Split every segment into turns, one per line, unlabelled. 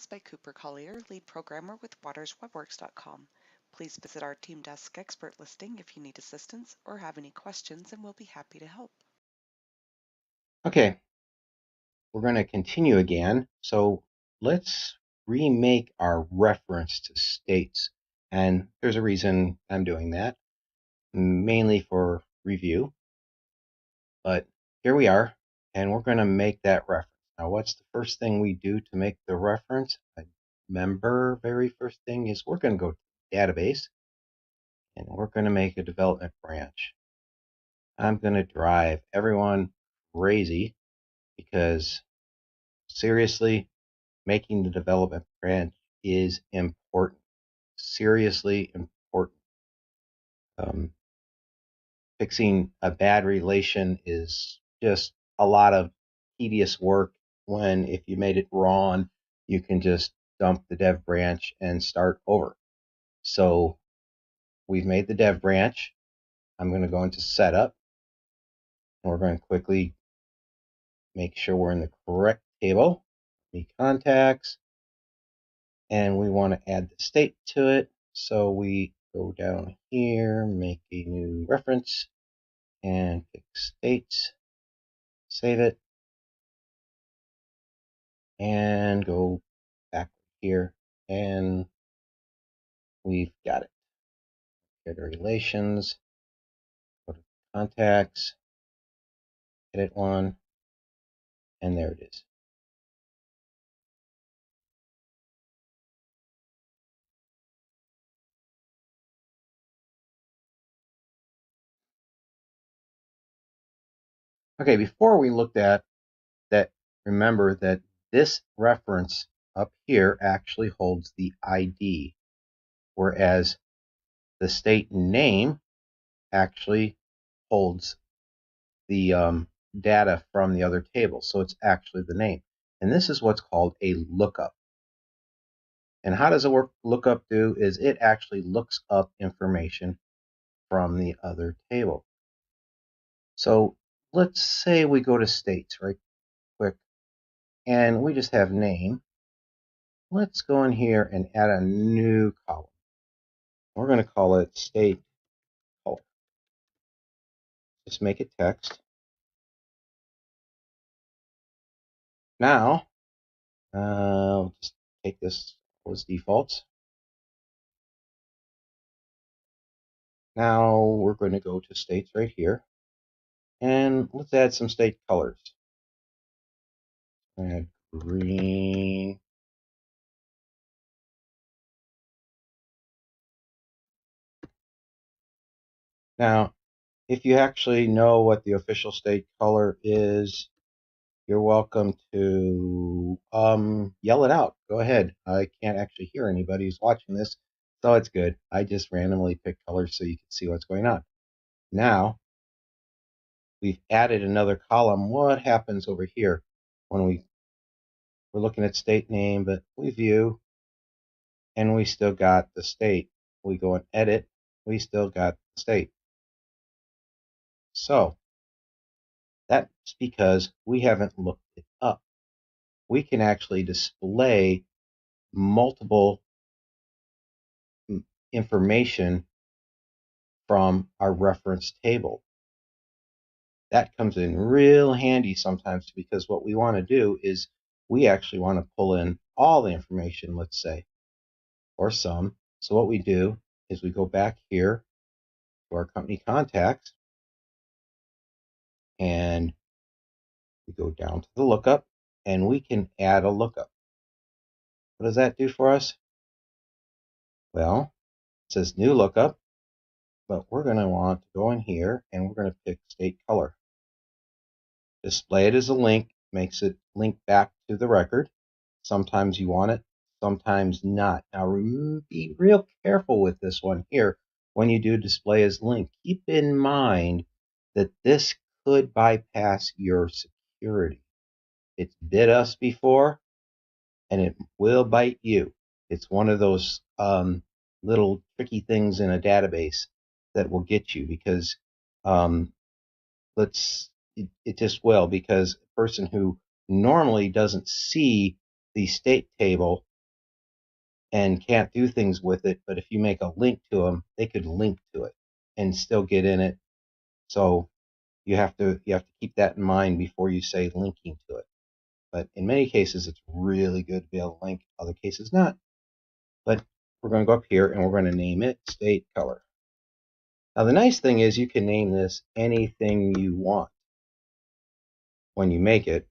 by Cooper Collier, lead programmer with WatersWebWorks.com. Please visit our TeamDesk expert listing if you need assistance or have any questions, and we'll be happy to help.
Okay, we're going to continue again. So let's remake our reference to states. And there's a reason I'm doing that, mainly for review. But here we are, and we're going to make that reference. Now, what's the first thing we do to make the reference? I remember very first thing is we're going to go to the database, and we're going to make a development branch. I'm going to drive everyone crazy because seriously, making the development branch is important, seriously important. Fixing a bad relation is just a lot of tedious work when if you made it wrong, you can just dump the dev branch and start over. So we've made the dev branch. I'm going to go into setup, and we're going to quickly make sure we're in the correct table. The contacts, and we want to add the state to it. So we go down here, make a new reference, and pick states, save it, and go back here, and we've got it. Go to relations, go to contacts, edit one, and there it is. Okay, before we looked at that, remember that this reference up here actually holds the ID, whereas the state name actually holds the data from the other table. So it's actually the name. And this is what's called a lookup. And how does a lookup do is it actually looks up information from the other table. So let's say we go to states right quick, and we just have name. Let's go in here and add a new column. We're going to call it state color. Just make it text. Now, I'll just take this as defaults. Now we're going to go to states right here, and let's add some state colors. Add green. Now, if you actually know what the official state color is, you're welcome to yell it out. Go ahead. I can't actually hear anybody who's watching this, so it's good. I just randomly pick colors so you can see what's going on. Now, we've added another column. What happens over here when we're looking at state name, but we view, and we still got the state. We go and edit, we still got the state. So that's because we haven't looked it up. We can actually display multiple information from our reference table. That comes in real handy sometimes because what we want to do is we actually want to pull in all the information, let's say, or some. So what we do is we go back here to our company contacts, and we go down to the lookup, and we can add a lookup. What does that do for us? Well, it says new lookup, but we're going to want to go in here, and we're going to pick state color. Display it as a link, makes it link back to the record. Sometimes you want it, sometimes not. Now, be real careful with this one here when you do display as link. Keep in mind that this could bypass your security. It's bit us before, and it will bite you. It's one of those little tricky things in a database that will get you because it just will, because a person who normally doesn't see the state table and can't do things with it, but if you make a link to them, they could link to it and still get in it. So you have to keep that in mind before you say linking to it. But in many cases, it's really good to be able to link. Other cases, not. But we're going to go up here and we're going to name it state color. Now, the nice thing is you can name this anything you want when you make it.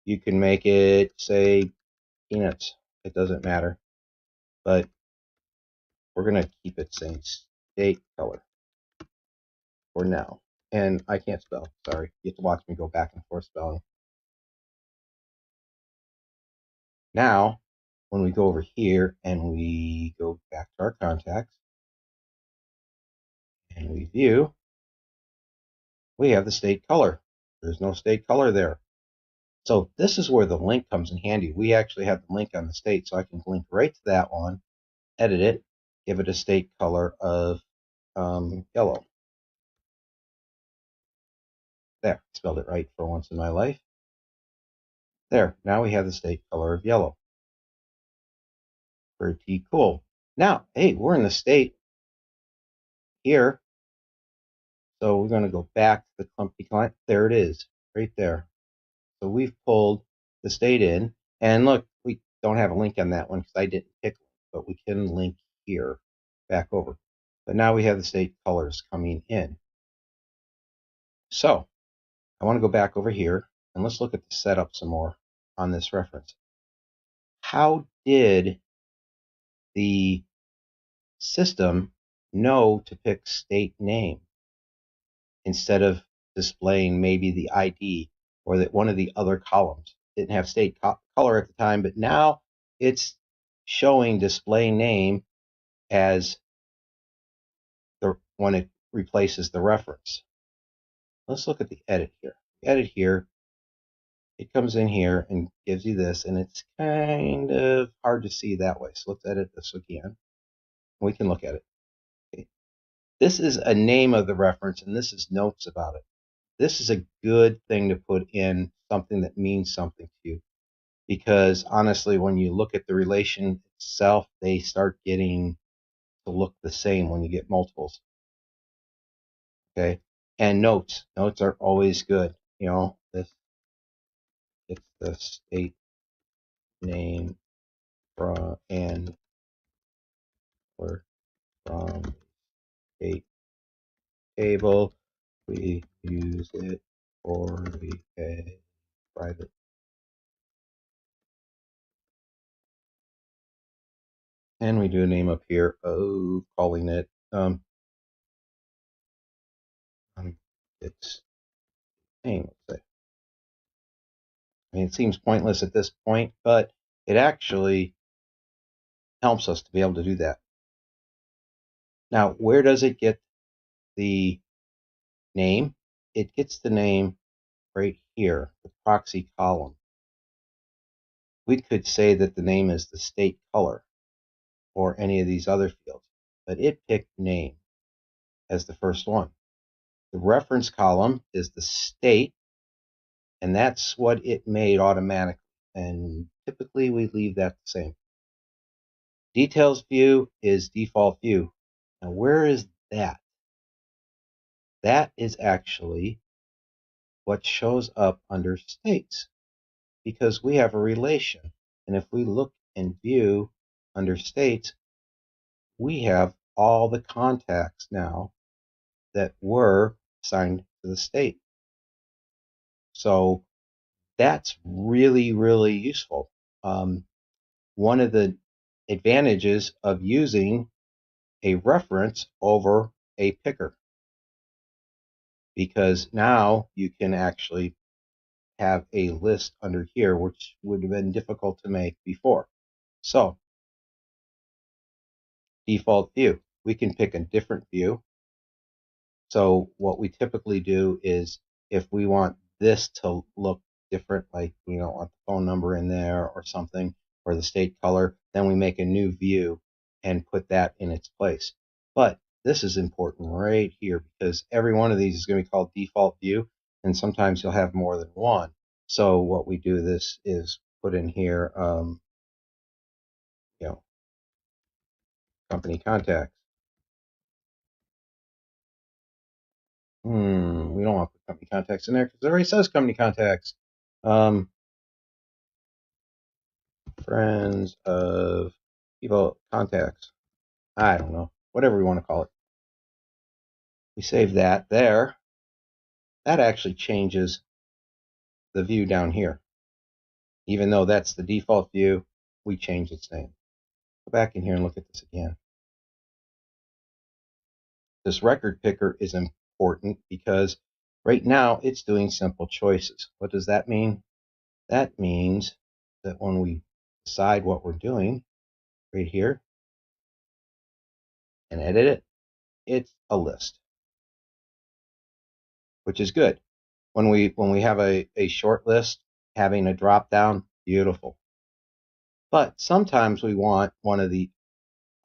You can make it, say, peanuts. It doesn't matter. But we're going to keep it saying state color for now. And I can't spell. Sorry. You have to watch me go back and forth spelling. Now, when we go over here and we go back to our contacts and we view, we have the state color. There's no state color there. So this is where the link comes in handy. We actually have the link on the state, so I can link right to that one, edit it, give it a state color of yellow. There, spelled it right for once in my life. There, now we have the state color of yellow. Pretty cool. Now, hey, we're in the state here. So we're going to go back to the Clumpy client. There it is, right there. So we've pulled the state in. And look, we don't have a link on that one because I didn't pick one, but we can link here back over. But now we have the state colors coming in. So I want to go back over here and let's look at the setup some more on this reference. How did the system know to pick state name instead of displaying maybe the ID or that one of the other columns? Didn't have state color at the time, but now it's showing display name as when it replaces the reference. Let's look at the edit here. Edit here, it comes in here and gives you this, and it's kind of hard to see that way. So let's edit this again. We can look at it. Okay. This is a name of the reference, and this is notes about it. This is a good thing to put in something that means something to you, because honestly, when you look at the relation itself, they start getting to look the same when you get multiples. Okay, and notes are always good. You know, this it's the state name from and or from a table. We use it for a private. And we do a name up here of calling it its name, let's say. I mean, it seems pointless at this point, but it actually helps us to be able to do that. Now, where does it get the name? It gets the name right here, the proxy column. We could say that the name is the state color or any of these other fields, but it picked name as the first one. The reference column is the state, and that's what it made automatically. And typically we leave that the same. Details view is default view. Now, where is that? That is actually what shows up under states because we have a relation. And if we look and view under states, we have all the contacts now that were assigned to the state. So that's really, really useful. One of the advantages of using a reference over a picker, because now you can actually have a list under here, which would have been difficult to make before. So default view, we can pick a different view. So what we typically do is if we want this to look different, like we don't want the phone number in there or something, or the state color, then we make a new view and put that in its place. But this is important right here because every one of these is going to be called default view, and sometimes you'll have more than one. So what we do this is put in here, you know, company contacts. We don't want to put company contacts in there because it already says company contacts. Friends of people contacts. I don't know, whatever we want to call it. We save that there. That actually changes the view down here. Even though that's the default view, we change its name. Go back in here and look at this again. This record picker is important because right now it's doing simple choices. What does that mean? That means that when we decide what we're doing right here and edit it, it's a list, which is good. When we have a short list, having a drop down, beautiful. But sometimes we want one of the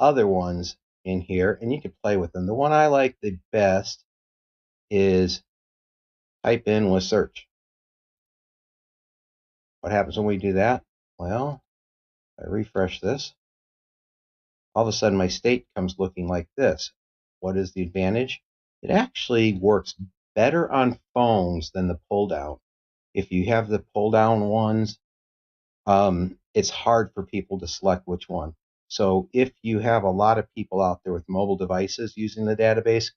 other ones in here, and you can play with them. The one I like the best is type in with search. What happens when we do that? Well, I refresh this. All of a sudden, my state comes looking like this. What is the advantage? It actually works better on phones than the pull down. If you have the pull down ones, it's hard for people to select which one. So if you have a lot of people out there with mobile devices using the database,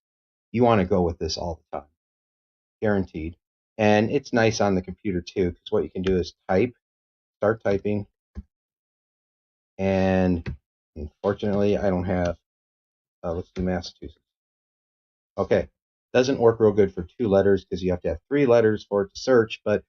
you want to go with this all the time, guaranteed. And it's nice on the computer too, because what you can do is start typing, and unfortunately I don't have, let's do Massachusetts. Okay, doesn't work real good for 2 letters because you have to have 3 letters for it to search, but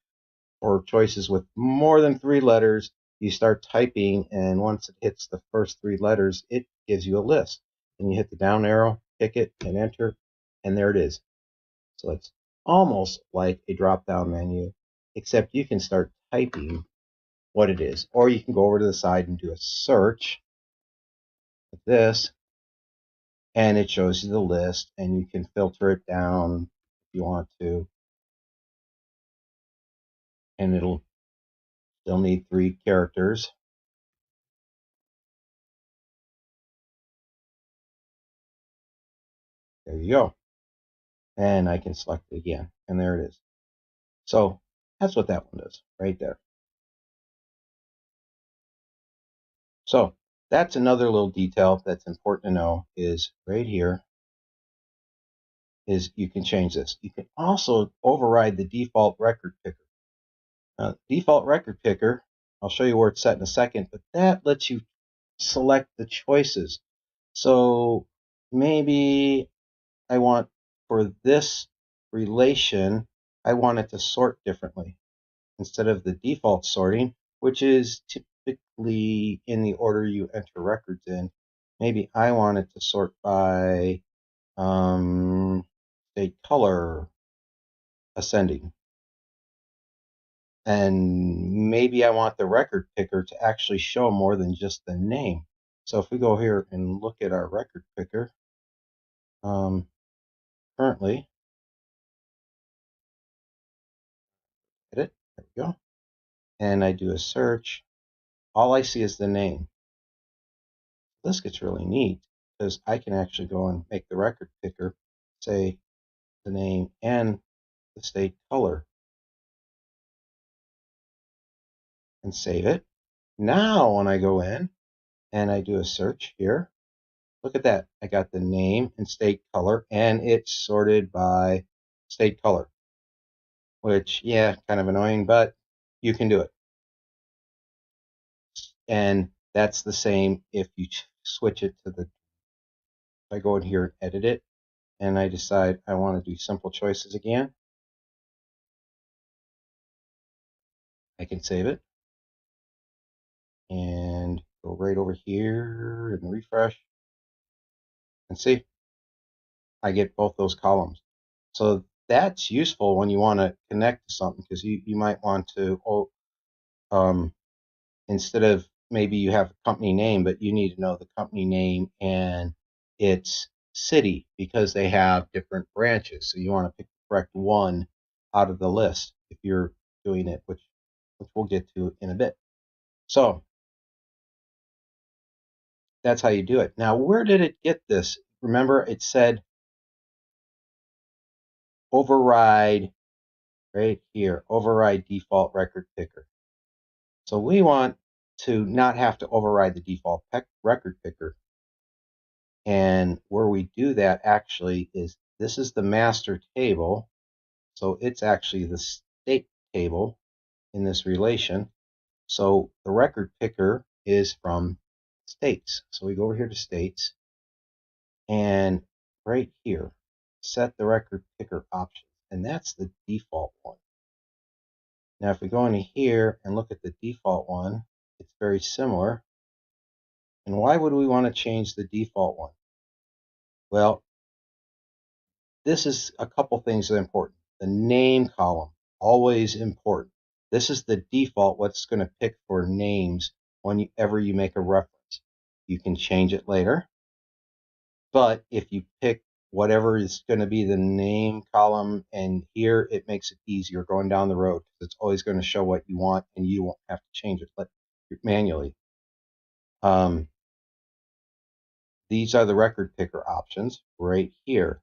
for choices with more than 3 letters, you start typing, and once it hits the first 3 letters, it gives you a list. And you hit the down arrow, pick it, and enter, and there it is. So it's almost like a drop-down menu, except you can start typing what it is. Or you can go over to the side and do a search like this, and it shows you the list, and you can filter it down if you want to, and it'll still need 3 characters. There you go. And I can select it again, and there it is. So that's what that one does right there. So that's another little detail that's important to know is right here is you can change this. You can also override the default record picker. Default record picker, I'll show you where it's set in a second, but that lets you select the choices. So maybe I want for this relation, I want it to sort differently instead of the default sorting, which is typically in the order you enter records in. Maybe I want it to sort by say color ascending. And maybe I want the record picker to actually show more than just the name. So if we go here and look at our record picker, currently, edit, there we go, and I do a search, all I see is the name. This gets really neat because I can actually go and make the record picker say the name and the state color and save it. Now when I go in and I do a search here, look at that. I got the name and state color, and it's sorted by state color, which, yeah, kind of annoying, but you can do it. And that's the same if you switch it to the, if I go in here and edit it, and I decide I want to do simple choices again, I can save it and go right over here and refresh and see, I get both those columns. So that's useful when you want to connect to something because you might want to, instead of maybe you have a company name, but you need to know the company name and its city because they have different branches. So you want to pick the correct one out of the list if you're doing it, which we'll get to in a bit. So that's how you do it. Now, where did it get this? Remember, it said override right here, override default record picker. So we want to not have to override the default record picker. And where we do that actually is, this is the master table. So it's actually the state table in this relation. So the record picker is from states. So we go over here to states, and right here, set the record picker option. And that's the default one. Now, if we go into here and look at the default one, it's very similar. And why would we want to change the default one? Well, this is a couple things that are important. The name column, always important. This is the default, what's going to pick for names whenever you make a reference. You can change it later, but if you pick whatever is going to be the name column, and here it makes it easier going down the road, because it's always going to show what you want and you won't have to change it manually. These are the record picker options right here.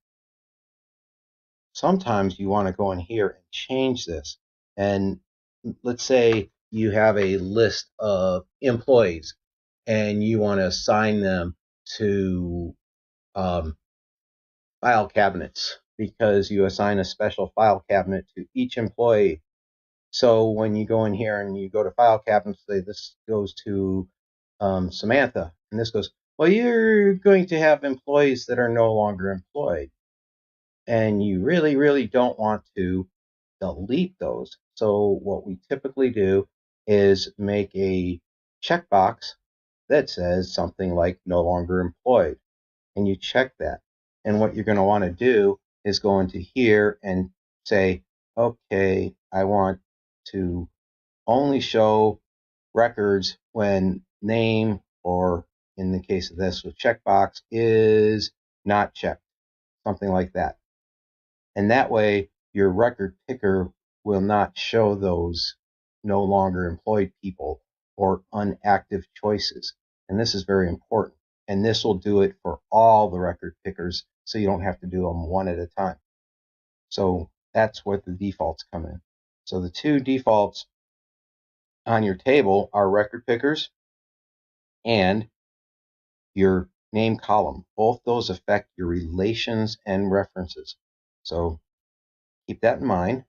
Sometimes you want to go in here and change this. And let's say you have a list of employees and you want to assign them to file cabinets, because you assign a special file cabinet to each employee. So when you go in here and you go to file cabinets, say this goes to Samantha, and this goes, well, you're going to have employees that are no longer employed, and you really, really don't want to delete those. So what we typically do is make a checkbox that says something like no longer employed, and you check that. And what you're going to want to do is go into here and say, okay, I want to only show records when name, or in the case of this with checkbox, is not checked, something like that. And that way your record picker will not show those no longer employed people or unactive choices. And this is very important. And this will do it for all the record pickers, so you don't have to do them one at a time. So that's where the defaults come in. So the two defaults on your table are record pickers and your name column. Both those affect your relations and references. So keep that in mind.